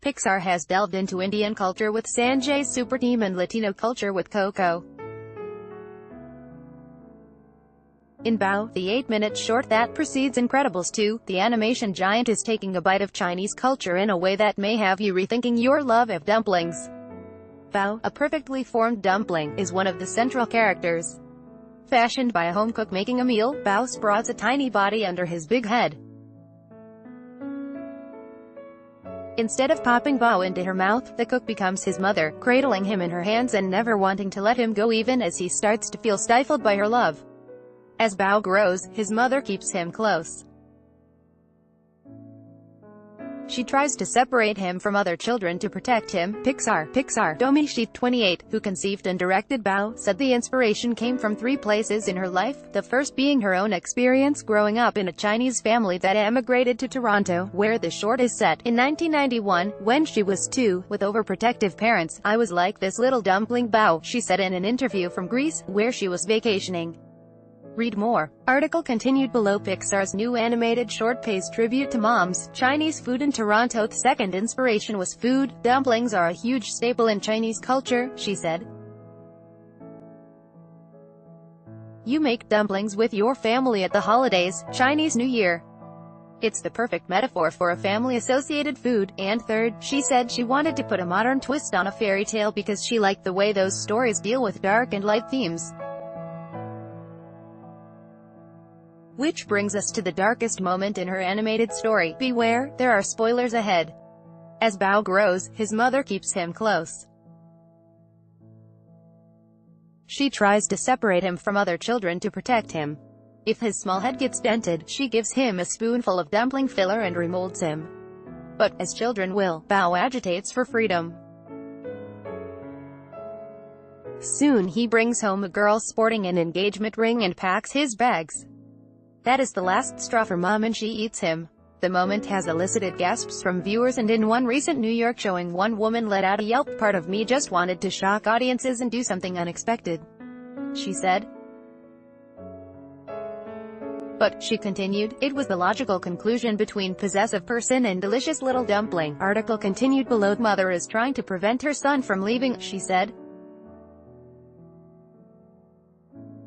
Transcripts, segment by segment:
Pixar has delved into Indian culture with Sanjay's Super Team and Latino culture with Coco. In Bao, the 8-minute short that precedes Incredibles 2, the animation giant is taking a bite of Chinese culture in a way that may have you rethinking your love of dumplings. Bao, a perfectly formed dumpling, is one of the central characters. Fashioned by a home cook making a meal, Bao sprawls a tiny body under his big head. Instead of popping Bao into her mouth, the cook becomes his mother, cradling him in her hands and never wanting to let him go even as he starts to feel stifled by her love. As Bao grows, his mother keeps him close. She tries to separate him from other children to protect him. Pixar, Domee Shi, 28, who conceived and directed Bao, said the inspiration came from 3 places in her life, the first being her own experience growing up in a Chinese family that emigrated to Toronto, where the short is set. In 1991, when she was 2, with overprotective parents, I was like this little dumpling Bao, she said in an interview from Greece, where she was vacationing. Read more. Article continued below. Pixar's new animated short pays tribute to moms, Chinese food in Toronto. The second inspiration was food. Dumplings are a huge staple in Chinese culture, she said. You make dumplings with your family at the holidays, Chinese New Year. It's the perfect metaphor for a family-associated food. And third, she said she wanted to put a modern twist on a fairy tale because she liked the way those stories deal with dark and light themes. Which brings us to the darkest moment in her animated story. Beware, there are spoilers ahead. As Bao grows, his mother keeps him close. She tries to separate him from other children to protect him. If his small head gets dented, she gives him a spoonful of dumpling filler and remolds him. But, as children will, Bao agitates for freedom. Soon he brings home a girl sporting an engagement ring and packs his bags. That is the last straw for Mom, and she eats him. The moment has elicited gasps from viewers, and in one recent New York showing, one woman let out a yelp. Part of me just wanted to shock audiences and do something unexpected, she said. But, she continued, it was the logical conclusion between possessive person and delicious little dumpling. Article continued below. Mother is trying to prevent her son from leaving, she said.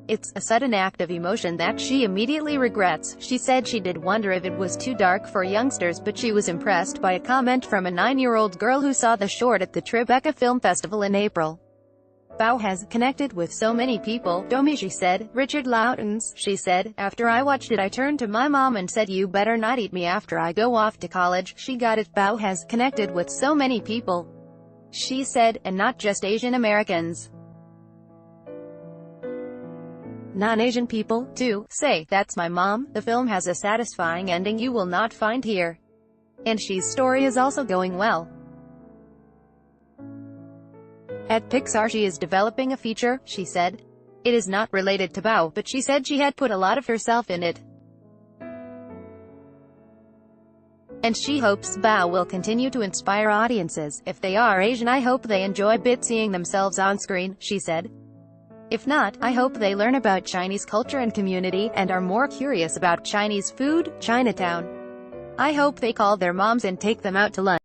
It's a sudden act of emotion that she immediately regrets. She said she did wonder if it was too dark for youngsters, but she was impressed by a comment from a 9-year-old girl who saw the short at the Tribeca Film Festival in April. Bao has connected with so many people, Domee Shi said. Richard Loudons, she said, after I watched it I turned to my mom and said you better not eat me after I go off to college. She got it. Bao has connected with so many people, she said, and not just Asian Americans. Non-Asian people, too, say, that's my mom. The film has a satisfying ending you will not find here. And Shi's story is also going well. At Pixar she is developing a feature, she said. It is not related to Bao, but she said she had put a lot of herself in it. And she hopes Bao will continue to inspire audiences. If they are Asian I hope they enjoy seeing themselves on screen, she said. If not, I hope they learn about Chinese culture and community, and are more curious about Chinese food, Chinatown. I hope they call their moms and take them out to lunch.